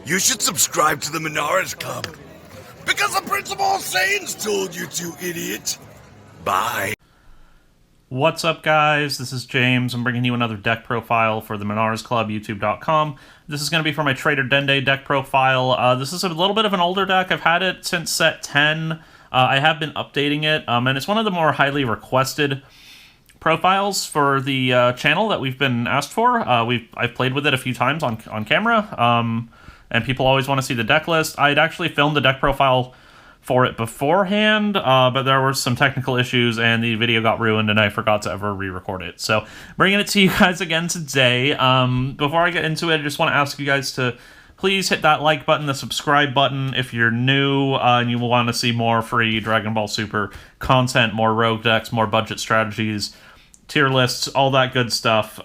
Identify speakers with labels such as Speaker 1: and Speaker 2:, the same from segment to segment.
Speaker 1: You should subscribe to the Monaresclub. Because the Prince of All Saiyans told you to, idiot. Bye.
Speaker 2: What's up, guys? This is James. I'm bringing you another deck profile for the Monaresclub, youtube.com. This is going to be for my Traitor Dende deck profile. This is a little bit of an older deck. I've had it since set 10. I have been updating it, and it's one of the more highly requested profiles for the channel that we've been asked for. I've played with it a few times on camera, and people always want to see the deck list. I'd actually filmed the deck profile for it beforehand, but there were some technical issues and the video got ruined and I forgot to ever re-record it. So bringing it to you guys again today. Before I get into it, I just want to ask you guys to please hit that like button, the subscribe button if you're new and you want to see more free Dragon Ball Super content, more rogue decks, more budget strategies, tier lists, all that good stuff.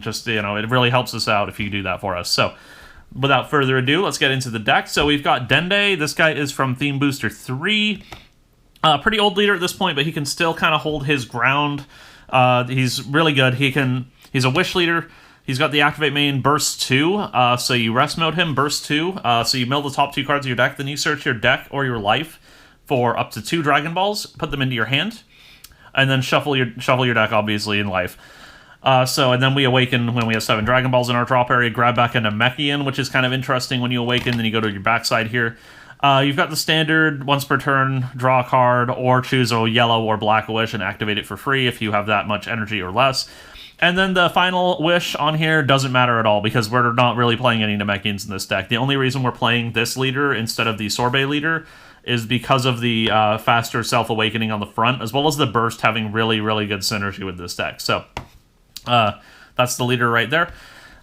Speaker 2: Just, you know, it really helps us out if you do that for us. So without further ado, let's get into the deck. So we've got Dende. This guy is from Theme Booster 3. Pretty old leader at this point, but he can still kind of hold his ground. He's really good. He's a Wish leader. He's got the Activate main Burst 2. So you rest mode him, Burst 2. So you mill the top 2 cards of your deck. Then you search your deck or your life for up to 2 Dragon Balls. Put them into your hand. And then shuffle your deck, obviously, in life. And then we awaken when we have 7 Dragon Balls in our drop area, grab back a Namekian, which is kind of interesting when you awaken, then you go to your backside here. You've got the standard, once per turn, draw a card, or choose a yellow or black wish and activate it for free if you have that much energy or less. And then the final wish on here doesn't matter at all, because we're not really playing any Namekians in this deck. The only reason we're playing this leader instead of the Sorbet leader is because of the faster self-awakening on the front, as well as the burst having really, really good synergy with this deck. So that's the leader right there.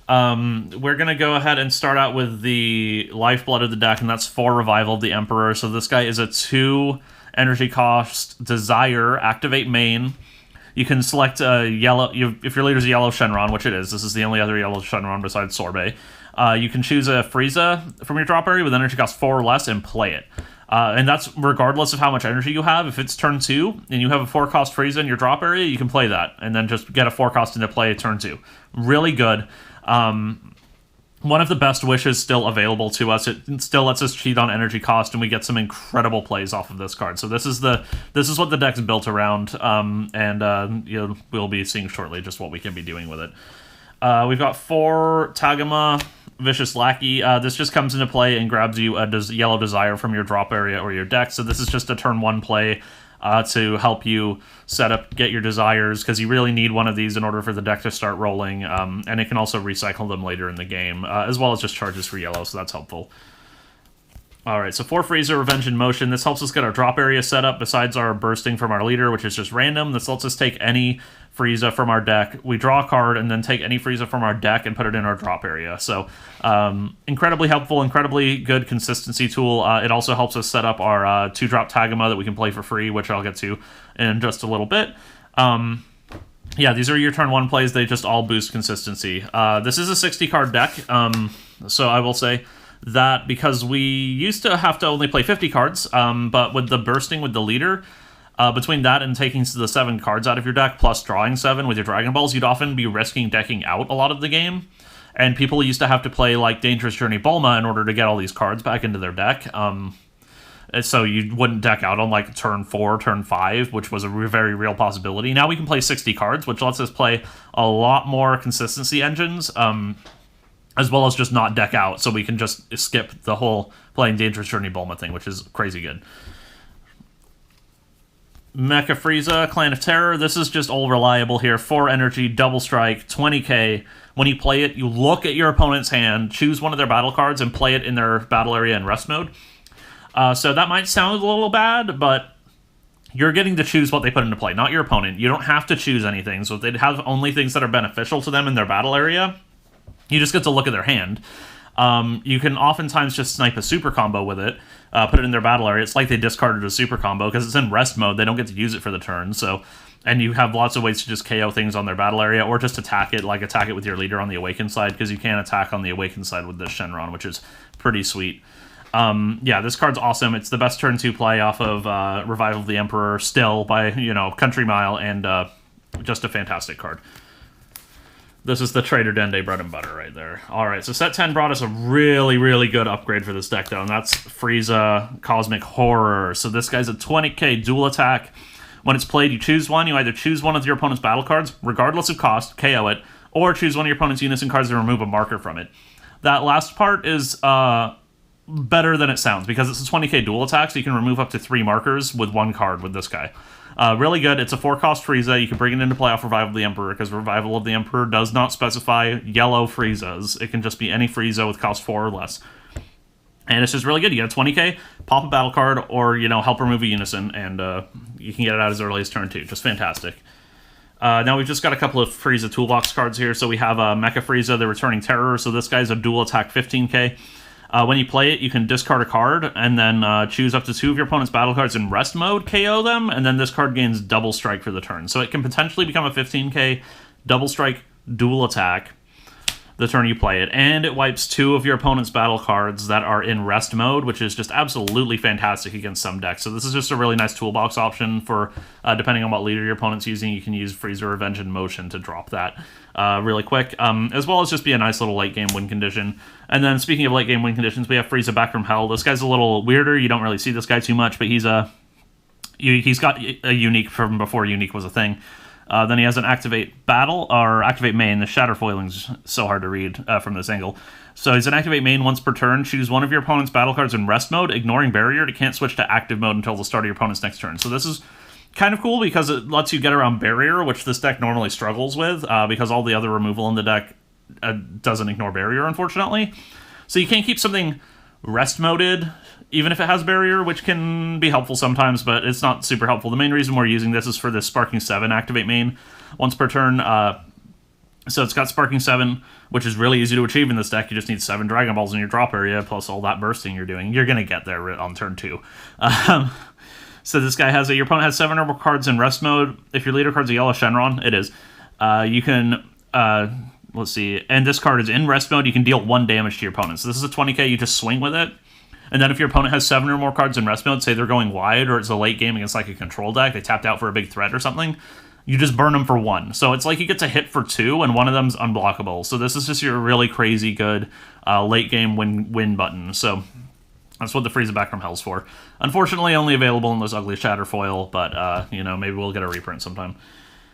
Speaker 2: We're going to go ahead and start out with the lifeblood of the deck, and that's 4 Revival of the Emperor. So this guy is a 2 energy cost Desire, Activate main. You can select a yellow, if your leader's a yellow Shenron, which it is. This is the only other yellow Shenron besides Sorbet. You can choose a Frieza from your drop area with energy cost 4 or less and play it. And that's regardless of how much energy you have. If it's turn 2 and you have a 4-cost Frieza in your drop area, you can play that and then just get a 4-cost into play turn 2. Really good. One of the best wishes still available to us. It still lets us cheat on energy cost, and we get some incredible plays off of this card. So this is what the deck's built around, we'll be seeing shortly just what we can be doing with it. We've got 4 Tagoma Vicious Lackey. This just comes into play and grabs you a yellow Desire from your drop area or your deck. So this is just a turn 1 play to help you get your Desires, because you really need one of these in order for the deck to start rolling. And it can also recycle them later in the game, as well as just charges for yellow, so that's helpful. Alright, so 4 Frieza, Revenge in Motion. This helps us get our drop area set up besides our bursting from our leader, which is just random. This lets us take any Frieza from our deck. We draw a card and then take any Frieza from our deck and put it in our drop area. So, incredibly helpful, incredibly good consistency tool. It also helps us set up our 2-drop Tagoma that we can play for free, which I'll get to in just a little bit. Yeah, these are your turn 1 plays. They just all boost consistency. This is a 60-card deck, so I will say that because we used to have to only play 50 cards, but with the bursting with the leader, between that and taking the 7 cards out of your deck, plus drawing 7 with your Dragon Balls, you'd often be risking decking out a lot of the game. And people used to have to play, like, Dangerous Journey Bulma in order to get all these cards back into their deck. So you wouldn't deck out on, like, turn 4, turn 5, which was a very real possibility. Now we can play 60 cards, which lets us play a lot more consistency engines, as well as just not deck out, so we can just skip the whole playing Dangerous Journey Bulma thing, which is crazy good. Mecha Frieza, Clan of Terror. This is just all reliable here. 4 energy, double strike, 20k. When you play it, you look at your opponent's hand, choose one of their battle cards, and play it in their battle area in rest mode. So that might sound a little bad, but you're getting to choose what they put into play, not your opponent. You don't have to choose anything, so if they have only things that are beneficial to them in their battle area, you just get to look at their hand. You can oftentimes just snipe a super combo with it, put it in their battle area. It's like they discarded a super combo, because it's in rest mode. They don't get to use it for the turn, so... And you have lots of ways to just KO things on their battle area, or just attack it, like attack it with your leader on the Awakened side, because you can attack on the Awakened side with this Shenron, which is pretty sweet. Yeah, this card's awesome. It's the best turn 2 play off of Revival of the Emperor, still, by, country mile, and just a fantastic card. This is the Traitor Dende bread and butter right there. Alright, so set 10 brought us a really, really good upgrade for this deck, though, and that's Frieza Cosmic Horror. So this guy's a 20k dual attack. When it's played, you choose one. You either choose one of your opponent's battle cards, regardless of cost, KO it, or choose one of your opponent's unison cards and remove a marker from it. That last part is better than it sounds, because it's a 20k dual attack, so you can remove up to 3 markers with 1 card with this guy. Really good. It's a 4-cost Frieza. You can bring it into play off Revival of the Emperor, because Revival of the Emperor does not specify yellow Friezas. It can just be any Frieza with cost 4 or less. And it's just really good. You get a 20k, pop a battle card, or, you know, help remove a unison, and you can get it out as early as turn 2. Just fantastic. Now we've just got a couple of Frieza toolbox cards here. So we have Mecha Frieza, the Returning Terror. So this guy's a dual attack 15k. When you play it, you can discard a card, and then choose up to 2 of your opponent's battle cards in rest mode, KO them, and then this card gains double strike for the turn. So it can potentially become a 15k double strike dual attack the turn you play it, and it wipes 2 of your opponent's battle cards that are in rest mode, which is just absolutely fantastic against some decks. So this is just a really nice toolbox option for, depending on what leader your opponent's using, you can use Frieza Revenge in Motion to drop that really quick, as well as just be a nice little late game win condition. And then speaking of late game win conditions, we have Frieza Back from Hell. This guy's a little weirder. You don't really see this guy too much, but he's got a unique from before unique was a thing. Then he has an Activate Battle, or Activate Main. The Shatter Foiling's so hard to read from this angle. So he's an Activate Main once per turn. Choose one of your opponent's battle cards in rest mode, ignoring Barrier. It can't switch to active mode until the start of your opponent's next turn. So this is kind of cool because it lets you get around Barrier, which this deck normally struggles with, because all the other removal in the deck doesn't ignore Barrier, unfortunately. So you can't keep something rest moded, even if it has Barrier, which can be helpful sometimes, but it's not super helpful. The main reason we're using this is for the Sparking 7 Activate Main once per turn. So it's got Sparking 7, which is really easy to achieve in this deck. You just need 7 Dragon Balls in your drop area, plus all that bursting you're doing. You're going to get there on turn 2. So this guy has your opponent has 7 or more cards in rest mode. If your leader card's a yellow Shenron, it is. You can, let's see, and this card is in rest mode. You can deal 1 damage to your opponent. So this is a 20k, you just swing with it. And then if your opponent has 7 or more cards in rest mode, say they're going wide, or it's a late game against like a control deck, they tapped out for a big threat or something, you just burn them for 1. So it's like you get to hit for 2, and one of them's unblockable. So this is just your really crazy good late game win button. So that's what the Frieza Back from Hell's for. Unfortunately, only available in this ugly Shatter Foil, but, you know, maybe we'll get a reprint sometime.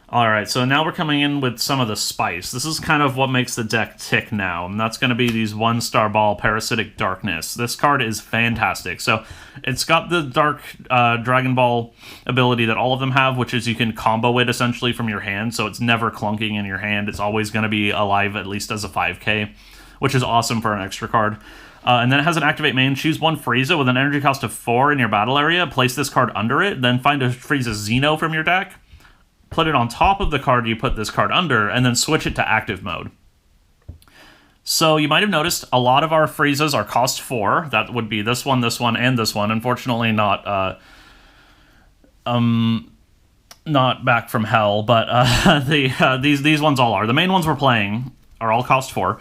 Speaker 2: Alright, so now we're coming in with some of the spice. This is kind of what makes the deck tick now, and that's going to be these 1-star ball Parasitic Darkness. This card is fantastic. So it's got the Dark Dragon Ball ability that all of them have, which is you can combo it essentially from your hand, so it's never clunking in your hand. It's always going to be alive at least as a 5k, which is awesome for an extra card. And then it has an Activate Main. Choose 1 Frieza with an energy cost of 4 in your battle area. Place this card under it. Then find a Frieza Xeno from your deck. Put it on top of the card you put this card under, and then switch it to active mode. So you might have noticed a lot of our Friezas are cost 4. That would be this one, and this one. Unfortunately, not Back from Hell, but these ones all are. The main ones we're playing are all cost 4.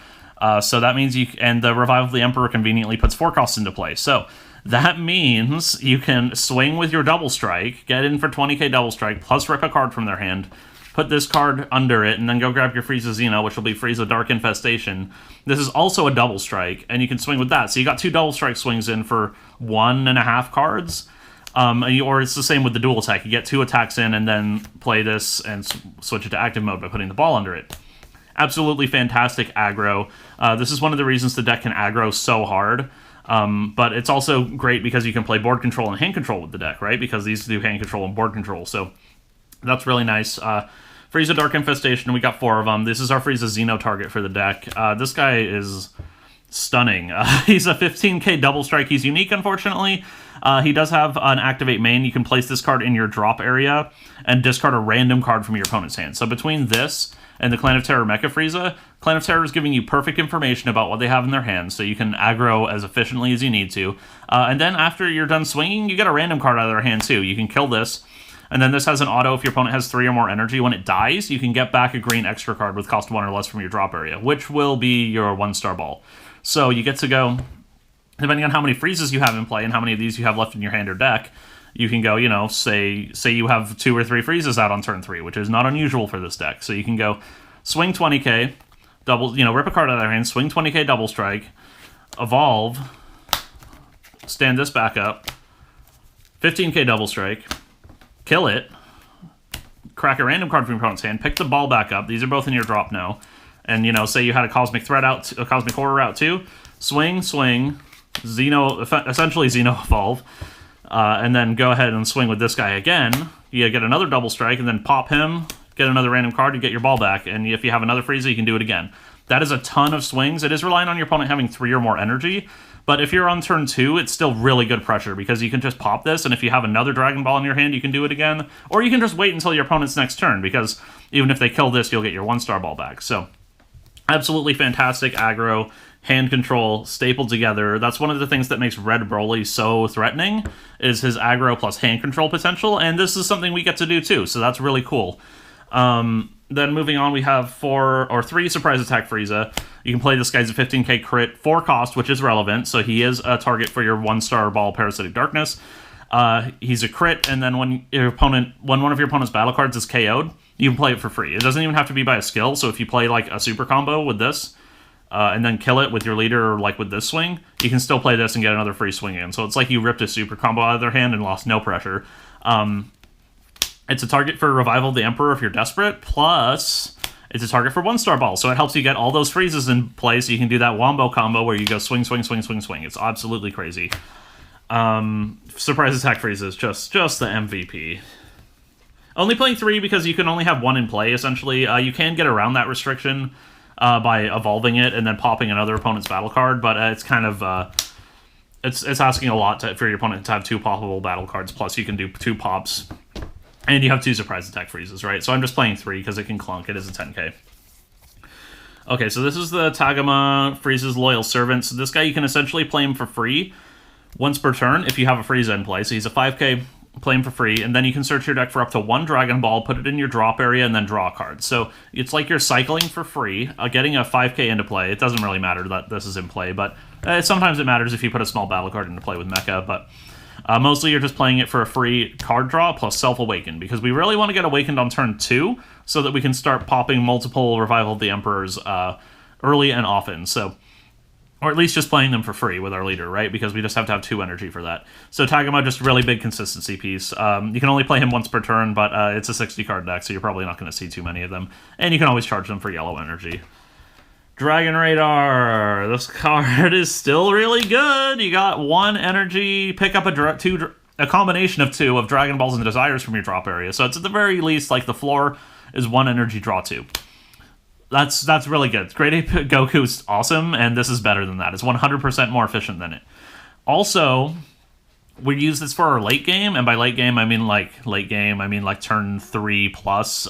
Speaker 2: So that means and the Revival of the Emperor conveniently puts 4 costs into play. So that means you can swing with your Double Strike, get in for 20k Double Strike, plus rip a card from their hand, put this card under it, and then go grab your Frieza Xeno, which will be Frieza Dark Infestation. This is also a Double Strike, and you can swing with that. So you got 2 Double Strike swings in for 1.5 cards. Or it's the same with the dual attack. You get 2 attacks in, and then play this and switch it to active mode by putting the ball under it. Absolutely fantastic aggro. This is one of the reasons the deck can aggro so hard. But it's also great because you can play board control and hand control with the deck, right? Because these do hand control and board control, so that's really nice. Frieza Dark Infestation, we got 4 of them. This is our Frieza Xeno target for the deck. This guy is stunning. He's a 15k double strike. He's unique, unfortunately. He does have an Activate Main. You can place this card in your drop area and discard a random card from your opponent's hand. So between this and the Clan of Terror Mecha Frieza, Clan of Terror is giving you perfect information about what they have in their hands, so you can aggro as efficiently as you need to. And then after you're done swinging, you get a random card out of their hand too. You can kill this, and then this has an auto if your opponent has 3 or more energy. When it dies, you can get back a green extra card with cost 1 or less from your drop area, which will be your 1-star ball. So you get to go, depending on how many Friezas you have in play and how many of these you have left in your hand or deck, you can go, you know, say you have 2 or 3 Friezas out on turn 3, which is not unusual for this deck. So you can go swing 20k, double, rip a card out of their hand, swing 20k double strike, evolve, stand this back up, 15k double strike, kill it, crack a random card from your opponent's hand, pick the ball back up. These are both in your drop now. And, say you had a Cosmic Threat out, a Cosmic Horror out too. Swing, Xeno, essentially Xeno evolve. And then go ahead and swing with this guy again. You get another double strike, and then pop him, get another random card, and get your ball back. And if you have another Frieza, you can do it again. That is a ton of swings. It is relying on your opponent having 3 or more energy. But if you're on turn 2, it's still really good pressure, because you can just pop this, and if you have another Dragon Ball in your hand, you can do it again. Or you can just wait until your opponent's next turn, because even if they kill this, you'll get your 1-star ball back. So, absolutely fantastic aggro, hand control, stapled together. That's one of the things that makes Red Broly so threatening, is his aggro plus hand control potential, and this is something we get to do too, so that's really cool. Then moving on, we have 3 Surprise Attack Frieza. You can play this guy's a 15k crit, 4 cost, which is relevant, so he is a target for your 1-star ball Parasitic Darkness. He's a crit, and then when one of your opponent's battle cards is KO'd, you can play it for free. It doesn't even have to be by a skill, so if you play like a super combo with this, and then kill it with your leader, or like with this swing, you can still play this and get another free swing in. So it's like you ripped a super combo out of their hand and lost no pressure. It's a target for Revival of the Emperor if you're desperate, plus it's a target for 1-star balls, so it helps you get all those freezes in play, so you can do that wombo combo where you go swing, swing, swing, swing, swing. It's absolutely crazy. Surprise Attack Frieza is just the MVP. Only playing 3 because you can only have 1 in play, essentially. You can get around that restriction by evolving it and then popping another opponent's battle card, but it's kind of... It's asking a lot for your opponent to have 2 poppable battle cards, plus you can do 2 pops. And you have 2 Surprise Attack Freezes, right? So I'm just playing 3 because it can clunk. It is a 10k. Okay, so this is the Tagoma Frieza's Loyal Servant. So this guy, you can essentially play him for free once per turn if you have a Frieza in play. So he's a 5k, play him for free, and then you can search your deck for up to 1 Dragon Ball, put it in your drop area, and then draw a card. So it's like you're cycling for free, getting a 5k into play. It doesn't really matter that this is in play, but sometimes it matters if you put a small battle card into play with Mecha, but... mostly you're just playing it for a free card draw plus Self-Awaken, because we really want to get Awakened on turn 2 so that we can start popping multiple Revival of the Emperors early and often, so... Or at least just playing them for free with our leader, right? Because we just have to have 2 energy for that. So Tagoma, just a really big consistency piece. You can only play him once per turn, but it's a 60-card deck, so you're probably not going to see too many of them. And you can always charge them for yellow energy. Dragon Radar. This card is still really good. You got 1 energy, pick up a combination of 2 of Dragon Balls and Desires from your drop area. So it's at the very least, like, the floor is 1 energy, draw 2. That's really good. Grade A Goku is awesome, and this is better than that. It's 100% more efficient than it. Also, we use this for our late game, and by late game, I mean like turn 3 plus.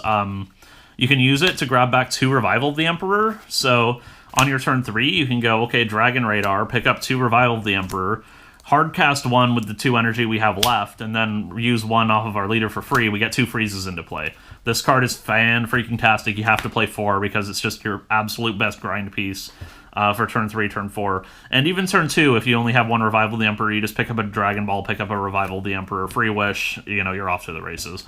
Speaker 2: You can use it to grab back 2 Revival of the Emperor. So on your turn 3, you can go, okay, Dragon Radar, pick up 2 Revival of the Emperor, hardcast 1 with the 2 energy we have left, and then use 1 off of our leader for free. We get 2 freezes into play. This card is fan-freaking-tastic. You have to play 4 because it's just your absolute best grind piece for turn 3, turn 4. And even turn 2, if you only have 1 Revival of the Emperor, you just pick up a Dragon Ball, pick up a Revival of the Emperor, free wish, you're off to the races.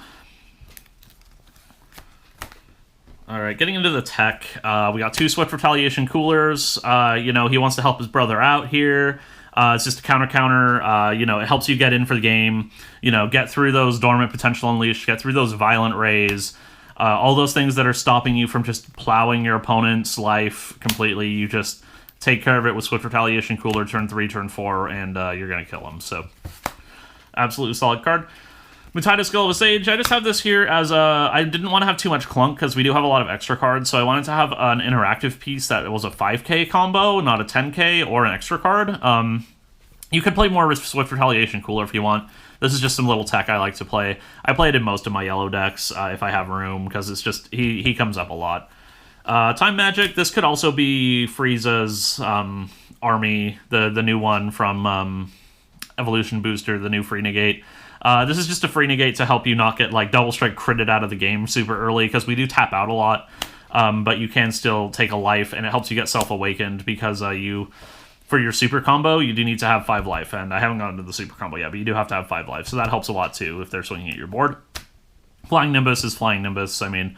Speaker 2: Alright, getting into the tech, we got 2 Swift Retaliation Coolers. He wants to help his brother out here. It's just a counter. It helps you get in for the game. Get through those Dormant Potential Unleashed, get through those Violent Rays. All those things that are stopping you from just plowing your opponent's life completely. You just take care of it with Swift Retaliation Cooler, turn 3, turn 4, and you're going to kill them. So, absolutely solid card. Mutaida Skull of a Sage. I just have this here as I didn't want to have too much clunk because we do have a lot of extra cards, so I wanted to have an interactive piece that was a 5k combo, not a 10k or an extra card. You could play more with Swift Retaliation Cooler if you want. This is just some little tech I like to play. I play it in most of my yellow decks if I have room, because it's just, he comes up a lot. Time Magic, this could also be Frieza's army, the new one from Evolution Booster, the new Free Negate. This is just a free negate to help you not get Double Strike critted out of the game super early, because we do tap out a lot, but you can still take a life, and it helps you get Self-Awakened, because for your super combo, you do need to have 5 life, and I haven't gotten to the super combo yet, but you do have to have 5 life, so that helps a lot too if they're swinging at your board. Flying Nimbus is Flying Nimbus. I mean,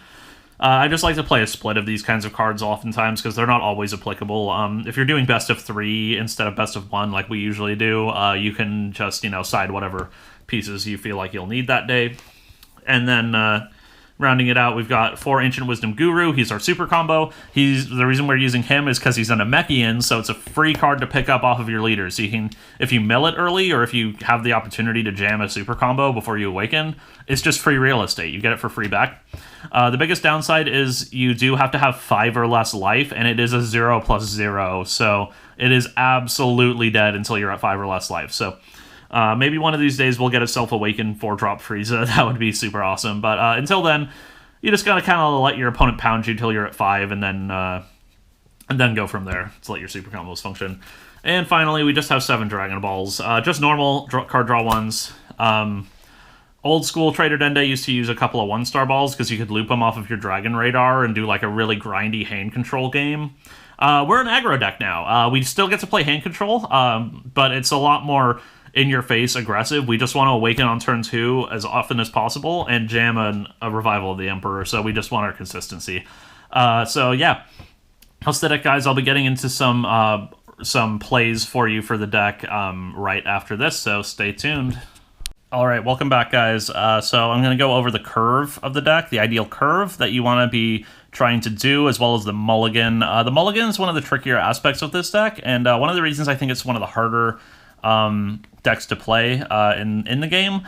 Speaker 2: I just like to play a split of these kinds of cards oftentimes because they're not always applicable. If you're doing best of 3 instead of best of 1 like we usually do, you can just, side whatever pieces you feel like you'll need that day. And then rounding it out, we've got 4 Ancient Wisdom Guru. He's our super combo. The reason we're using him is because he's an Namekian, so it's a free card to pick up off of your leader. So you can, if you mill it early, or if you have the opportunity to jam a super combo before you awaken, it's just free real estate. You get it for free back. The biggest downside is you do have to have 5 or less life, and it is a 0+0, so it is absolutely dead until you're at 5 or less life. So maybe one of these days we'll get a self-awakened 4-drop Frieza. That would be super awesome. But until then, you just gotta kind of let your opponent pound you till you're at 5, and then go from there to let your super combos function. And finally, we just have 7 Dragon Balls. Just normal card draw ones. Old school Traitor Dende used to use a couple of 1-star balls because you could loop them off of your Dragon Radar and do like a really grindy hand control game. We're an aggro deck now. We still get to play hand control, but it's a lot more in-your-face aggressive. We just want to awaken on turn 2 as often as possible and jam a Revival of the Emperor, so we just want our consistency. So yeah, that's the deck, guys. I'll be getting into some plays for you for the deck right after this, so stay tuned. Alright, welcome back, guys. So I'm going to go over the curve of the deck, the ideal curve that you want to be trying to do, as well as the Mulligan. The Mulligan is one of the trickier aspects of this deck, and one of the reasons I think it's one of the harder decks to play in the game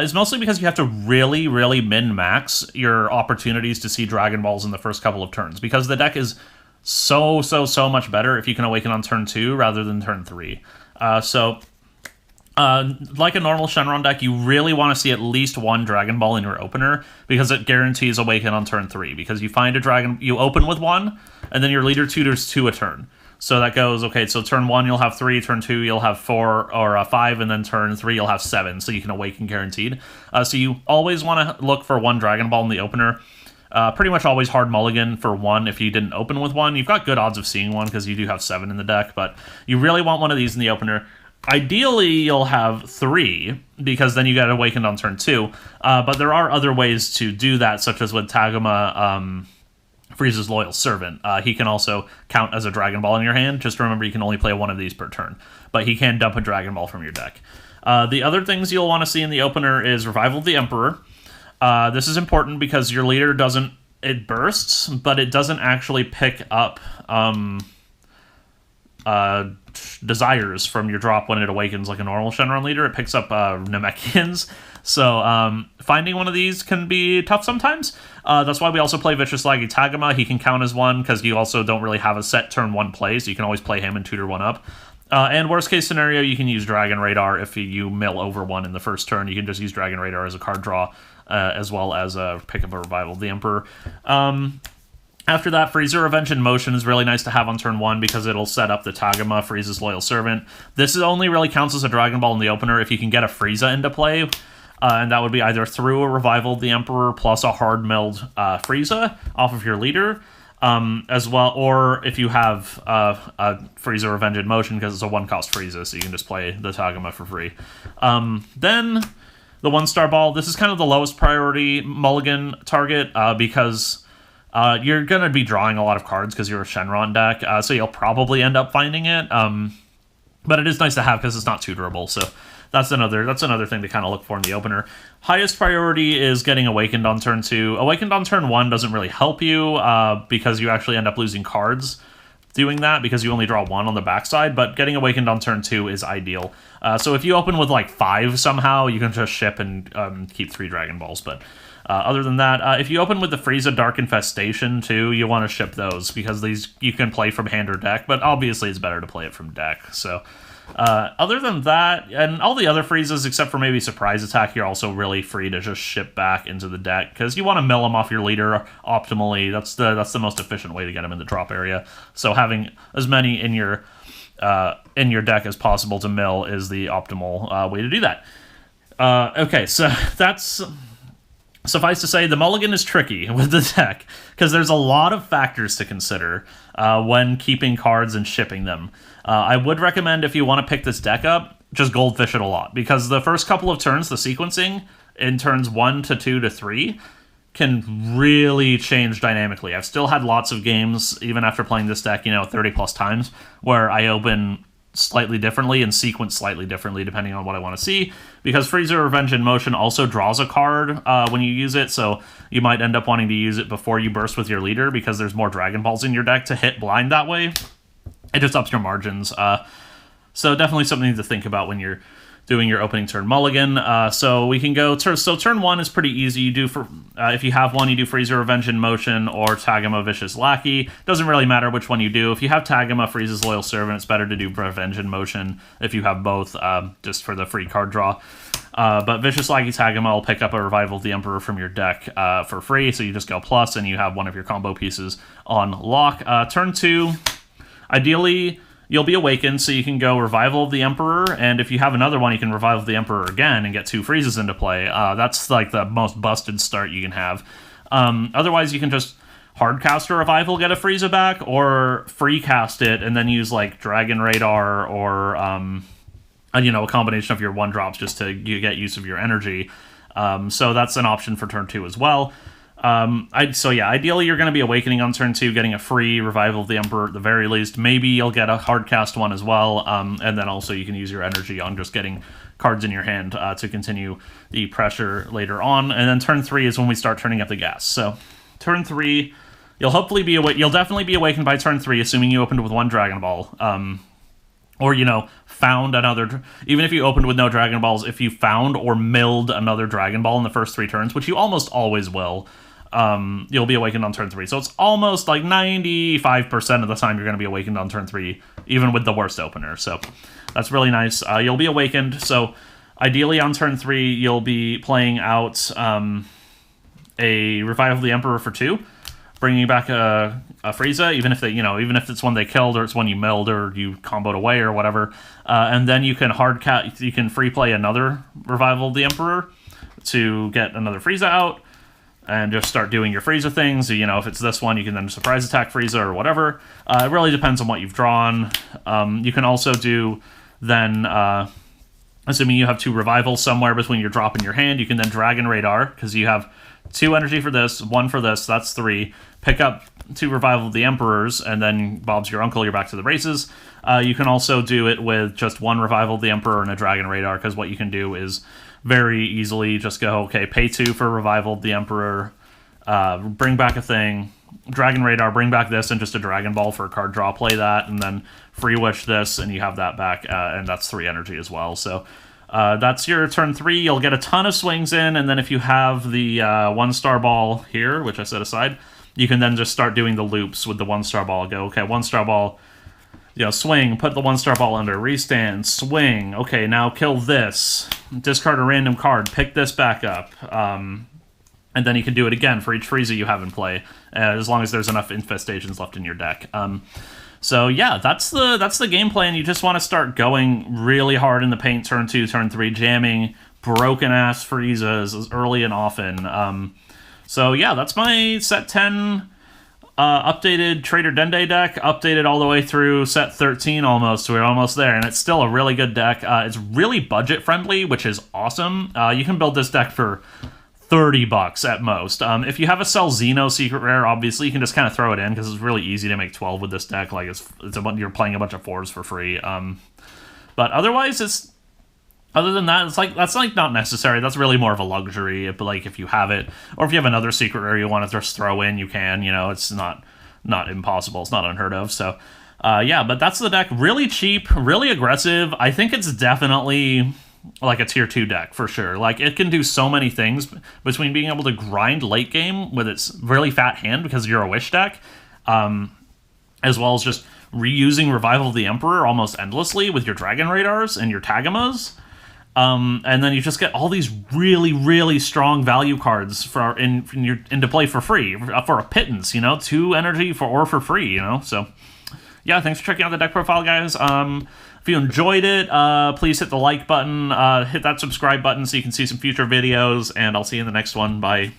Speaker 2: is mostly because you have to really, really min-max your opportunities to see Dragon Balls in the first couple of turns, because the deck is so much better if you can awaken on turn 2 rather than turn 3. Like a normal Shenron deck, you really want to see at least 1 Dragon Ball in your opener, because it guarantees awaken on turn 3, because you find a dragon, you open with 1, and then your leader tutors 2 a turn. So that goes, okay, so turn 1 you'll have 3, turn 2 you'll have 4 or 5, and then turn 3 you'll have 7, so you can awaken guaranteed. So you always want to look for 1 Dragon Ball in the opener. Pretty much always hard mulligan for 1 if you didn't open with 1. You've got good odds of seeing 1 because you do have 7 in the deck, but you really want one of these in the opener. Ideally, you'll have 3, because then you get awakened on turn 2, but there are other ways to do that, such as with Taguma, Frieza's Loyal Servant. He can also count as a Dragon Ball in your hand. Just remember, you can only play 1 of these per turn, but he can dump a Dragon Ball from your deck. The other things you'll want to see in the opener is Revival of the Emperor. This is important because your leader doesn't... It bursts, but it doesn't actually pick up desires from your drop when it awakens like a normal Shenron leader. It picks up Namekians. So finding one of these can be tough sometimes. That's why we also play Vicious Laggy Taguma. He can count as 1 because you also don't really have a set turn 1 play, so you can always play him and tutor 1 up. And worst case scenario, you can use Dragon Radar. If you mill over 1 in the first turn, you can just use Dragon Radar as a card draw, as well as pick up a Revival of the Emperor. After that, Frieza Revenge in Motion is really nice to have on turn 1 because it'll set up the Taguma, Frieza's Loyal Servant. This only really counts as a Dragon Ball in the opener if you can get a Frieza into play, and that would be either through a Revival of the Emperor plus a hard milled Frieza off of your leader, as well, or if you have a Frieza Revenge in Motion because it's a 1-cost Frieza, so you can just play the Taguma for free. Then the 1-star ball. This is kind of the lowest priority mulligan target because you're going to be drawing a lot of cards because you're a Shenron deck, so you'll probably end up finding it. But it is nice to have because it's not tutorable, so that's another thing to kind of look for in the opener. Highest priority is getting Awakened on turn 2. Awakened on turn 1 doesn't really help you because you actually end up losing cards doing that because you only draw 1 on the backside, but getting Awakened on turn 2 is ideal. So if you open with like 5 somehow, you can just ship and keep 3 Dragon Balls, but... other than that, if you open with the Frieza Dark Infestation, too, you want to ship those, because these you can play from hand or deck, but obviously it's better to play it from deck. So, other than that, and all the other Friezas, except for maybe Surprise Attack, you're also really free to just ship back into the deck, because you want to mill them off your leader optimally. That's the most efficient way to get them in the drop area. So having as many in your deck as possible to mill is the optimal way to do that. Okay, so that's... Suffice to say, the mulligan is tricky with the deck, because there's a lot of factors to consider when keeping cards and shipping them. I would recommend, if you want to pick this deck up, just goldfish it a lot, because the first couple of turns, the sequencing, in turns 1 to 2 to 3, can really change dynamically. I've still had lots of games, even after playing this deck, 30 plus times, where I open slightly differently and sequence slightly differently depending on what I want to see, because Frieza Revenge in Motion also draws a card when you use it, so you might end up wanting to use it before you burst with your leader because there's more Dragon Balls in your deck to hit blind that way. It just ups your margins. So definitely something to think about when you're doing your opening turn mulligan. So we can go... So turn 1 is pretty easy. You do for if you have one, you do Frieza Revenge in Motion or Tagema Vicious Lackey. Doesn't really matter which one you do. If you have Tagema Frieza's Loyal Servant, it's better to do Revenge in Motion if you have both, just for the free card draw. But Vicious Lackey Tagema will pick up a Revival of the Emperor from your deck for free, so you just go plus and you have one of your combo pieces on lock. Turn 2, ideally... You'll be awakened, so you can go Revival of the Emperor, and if you have another one, you can Revival the Emperor again and get 2 Friezas into play. That's like the most busted start you can have. Otherwise, you can just hardcast a Revival, get a Frieza back, or free cast it and then use like Dragon Radar or a combination of your 1-drops just to get use of your energy. So that's an option for turn 2 as well. Ideally you're going to be awakening on turn 2, getting a free Revival of the Emperor at the very least. Maybe you'll get a hardcast one as well, and then also you can use your energy on just getting cards in your hand to continue the pressure later on. And then turn 3 is when we start turning up the gas. So turn 3, you'll definitely be awakened by turn 3, assuming you opened with 1 Dragon Ball. Or, found another... Even if you opened with no Dragon Balls, if you found or milled another Dragon Ball in the first 3 turns, which you almost always will, you'll be awakened on turn 3. So it's almost like 95% of the time you're going to be awakened on turn 3, even with the worst opener. So that's really nice. You'll be awakened. So ideally on turn 3, you'll be playing out a Revival of the Emperor for 2, bringing back a Frieza, even if it's one they killed or it's one you milled or you comboed away or whatever. And then you can free play another Revival of the Emperor to get another Frieza out. And just start doing your Frieza things. So, if it's this one, you can then surprise attack Frieza or whatever. It really depends on what you've drawn. You can also do then, assuming you have 2 revivals somewhere between your drop and your hand, you can then Dragon Radar, because you have 2 energy for this, 1 for this, that's 3. Pick up 2 Revival of the Emperors, and then Bob's your uncle, you're back to the races. You can also do it with just 1 Revival of the Emperor and a Dragon Radar, because what you can do is very easily just go, okay, pay 2 for Revival of the Emperor, bring back a thing, Dragon Radar, bring back this, and just a Dragon Ball for a card draw, play that, and then free wish this, and you have that back, and that's 3 energy as well. So that's your turn 3. You'll get a ton of swings in, and then if you have the 1-star ball here, which I set aside, you can then just start doing the loops with the 1-star ball. Go, okay, 1-star ball, swing, put the 1-star ball under, restand, swing, okay, now kill this, discard a random card, pick this back up, and then you can do it again for each Frieza you have in play, as long as there's enough infestations left in your deck. So yeah, that's the game plan. You just want to start going really hard in the paint turn 2, turn 3, jamming broken-ass Friezas early and often. So yeah, that's my set 10 updated Traitor Dende deck, updated all the way through set 13 almost. We're almost there, and it's still a really good deck. It's really budget-friendly, which is awesome. You can build this deck for $30 at most. If you have a Cell Xeno Secret Rare, obviously, you can just kind of throw it in, because it's really easy to make 12 with this deck. Like, you're playing a bunch of 4s for free. But otherwise, other than that, that's not necessary. That's really more of a luxury. If you have it, or if you have another secret rare you want to just throw in, you can. It's not impossible. It's not unheard of. So, but that's the deck. Really cheap, really aggressive. I think it's definitely like a tier 2 deck for sure. Like, it can do so many things between being able to grind late game with its really fat hand because you're a Wish deck, as well as just reusing Revival of the Emperor almost endlessly with your Dragon Radars and your Tagemas. And then you just get all these really, really strong value cards into play for free, for a pittance, 2 energy for free, So, yeah, thanks for checking out the deck profile, guys. If you enjoyed it, please hit the like button, hit that subscribe button so you can see some future videos, and I'll see you in the next one. Bye.